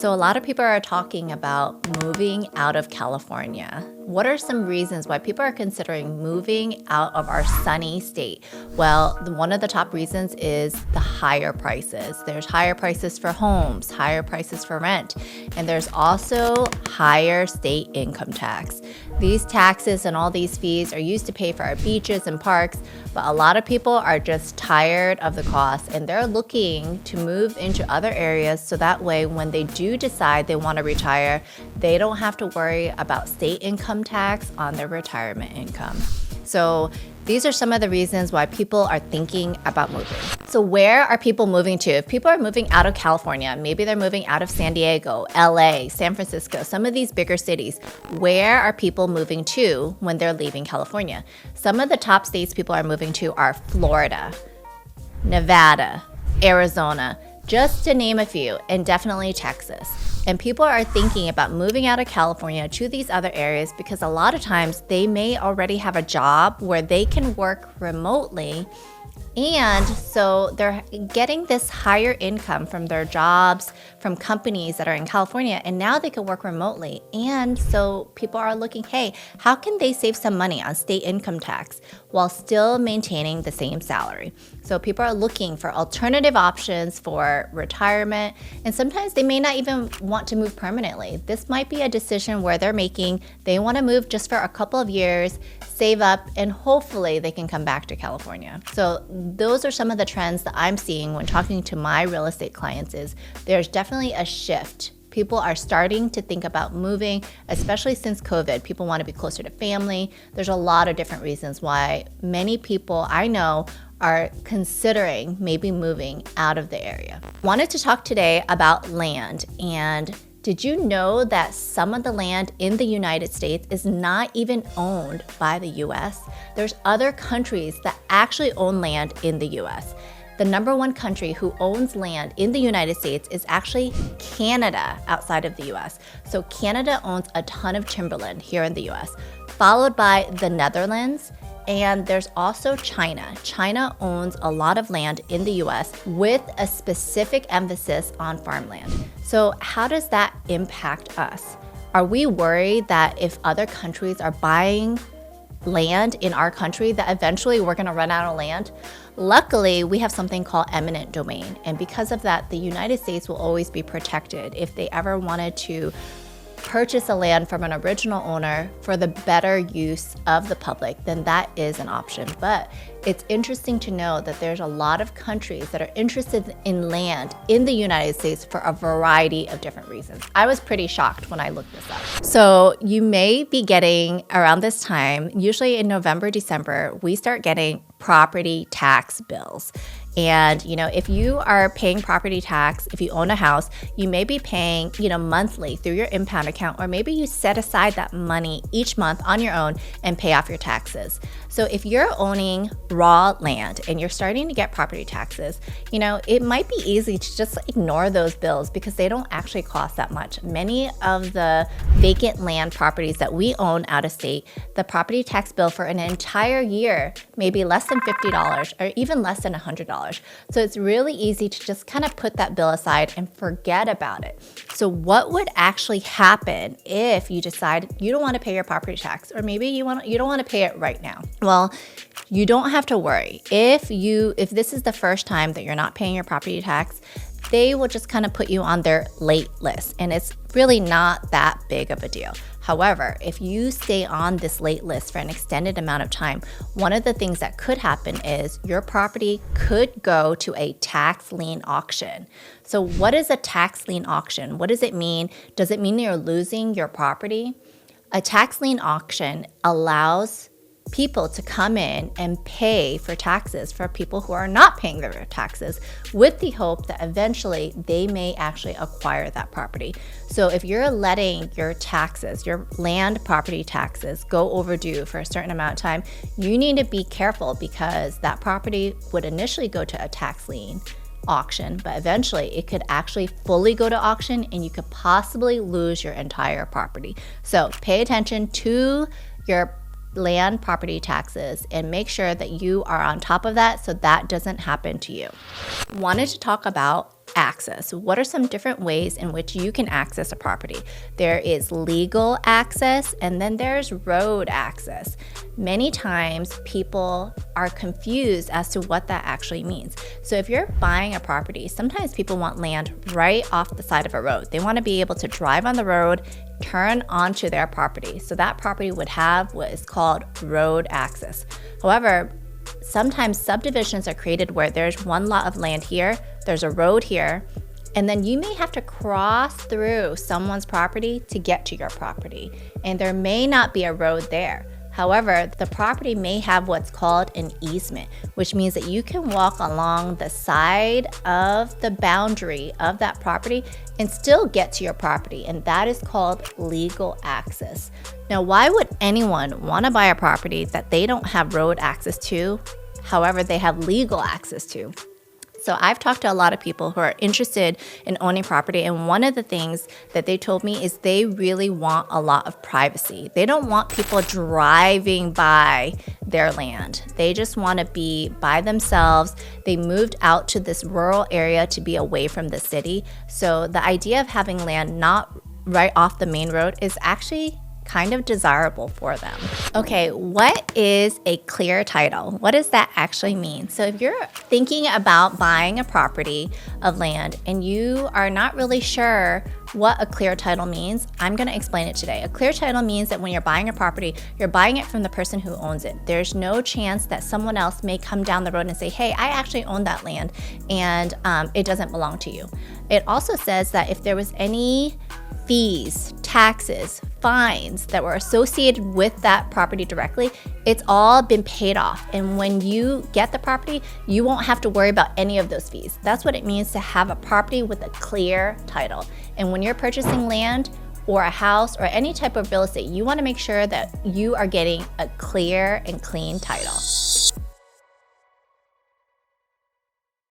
So, a lot of people are talking about moving out of California. What are some reasons why people are considering moving out of our sunny state? Well, one of the top reasons is the higher prices. There's higher prices for homes, higher prices for rent, and there's also higher state income tax. These taxes and all these fees are used to pay for our beaches and parks, but a lot of people are just tired of the cost and they're looking to move into other areas so that way when they do decide they want to retire, they don't have to worry about state income tax on their retirement income. So these are some of the reasons why people are thinking about moving. So where are people moving to? If people are moving out of California, maybe they're moving out of San Diego, LA, San Francisco, some of these bigger cities, where are people moving to when they're leaving California? Some of the top states people are moving to are Florida, Nevada, Arizona, just to name a few, and definitely Texas. And people are thinking about moving out of California to these other areas because a lot of times they may already have a job where they can work remotely. And so they're getting this higher income from their jobs, from companies that are in California, and now they can work remotely. And so people are looking, hey, how can they save some money on state income tax while still maintaining the same salary? So people are looking for alternative options for retirement, and sometimes they may not even want to move permanently. This might be a decision where they're making, they want to move just for a couple of years, save up, and hopefully they can come back to California. So those are some of the trends that I'm seeing when talking to my real estate clients is there's definitely a shift. People are starting to think about moving, especially since COVID. People want to be closer to family. There's a lot of different reasons why many people I know are considering maybe moving out of the area. Wanted to talk today about land. And did you know that some of the land in the United States is not even owned by the US? There's other countries that actually own land in the US. The number one country who owns land in the United States is actually Canada outside of the US. So Canada owns a ton of timberland here in the US, followed by the Netherlands. And there's also China. China owns a lot of land in the US with a specific emphasis on farmland. So how does that impact us? Are we worried that if other countries are buying land in our country that eventually we're gonna run out of land? Luckily, we have something called eminent domain. And because of that, the United States will always be protected if they ever wanted to purchase a land from an original owner for the better use of the public, then that is an option. But it's interesting to know that there's a lot of countries that are interested in land in the United States for a variety of different reasons. I was pretty shocked when I looked this up. So you may be getting around this time, usually in November, December, we start getting property tax bills. And, if you are paying property tax, if you own a house, you may be paying, monthly through your impound account, or maybe you set aside that money each month on your own and pay off your taxes. So if you're owning raw land and you're starting to get property taxes, it might be easy to just ignore those bills because they don't actually cost that much. Many of the vacant land properties that we own out of state, the property tax bill for an entire year may be less than $50 or even less than $100. So it's really easy to just kind of put that bill aside and forget about it. So what would actually happen if you decide you don't want to pay your property tax, or maybe you don't want to pay it right now? Well, you don't have to worry. If this is the first time that you're not paying your property tax, they will just kind of put you on their late list, and it's really not that big of a deal. However, if you stay on this late list for an extended amount of time, one of the things that could happen is your property could go to a tax lien auction. So what is a tax lien auction? What does it mean? Does it mean you're losing your property? A tax lien auction allows people to come in and pay for taxes for people who are not paying their taxes, with the hope that eventually they may actually acquire that property. So if you're letting your taxes, your land property taxes, go overdue for a certain amount of time, you need to be careful because that property would initially go to a tax lien auction, but eventually it could actually fully go to auction and you could possibly lose your entire property. So pay attention to your land property taxes and make sure that you are on top of that so that doesn't happen to you. Wanted to talk about access. What are some different ways in which you can access a property? There is legal access, and then there's road access. Many times people are confused as to what that actually means. So if you're buying a property, sometimes people want land right off the side of a road. They want to be able to drive on the road, turn onto their property. So that property would have what is called road access. However, sometimes subdivisions are created where there's one lot of land here, there's a road here, and then you may have to cross through someone's property to get to your property. And there may not be a road there. However, the property may have what's called an easement, which means that you can walk along the side of the boundary of that property and still get to your property, and that is called legal access. Now, why would anyone want to buy a property that they don't have road access to, however, they have legal access to? So I've talked to a lot of people who are interested in owning property, and one of the things that they told me is they really want a lot of privacy. They don't want people driving by their land. They just want to be by themselves. They moved out to this rural area to be away from the city. So the idea of having land not right off the main road is actually kind of desirable for them. Okay, what is a clear title? What does that actually mean? So if you're thinking about buying a property of land and you are not really sure what a clear title means, I'm going to explain it today. A clear title means that when you're buying a property, you're buying it from the person who owns it. There's no chance that someone else may come down the road and say, hey, I actually own that land and it doesn't belong to you. It also says that if there was any fees, taxes, fines that were associated with that property directly, it's all been paid off. And when you get the property, you won't have to worry about any of those fees. That's what it means to have a property with a clear title. And when you're purchasing land or a house or any type of real estate, you want to make sure that you are getting a clear and clean title.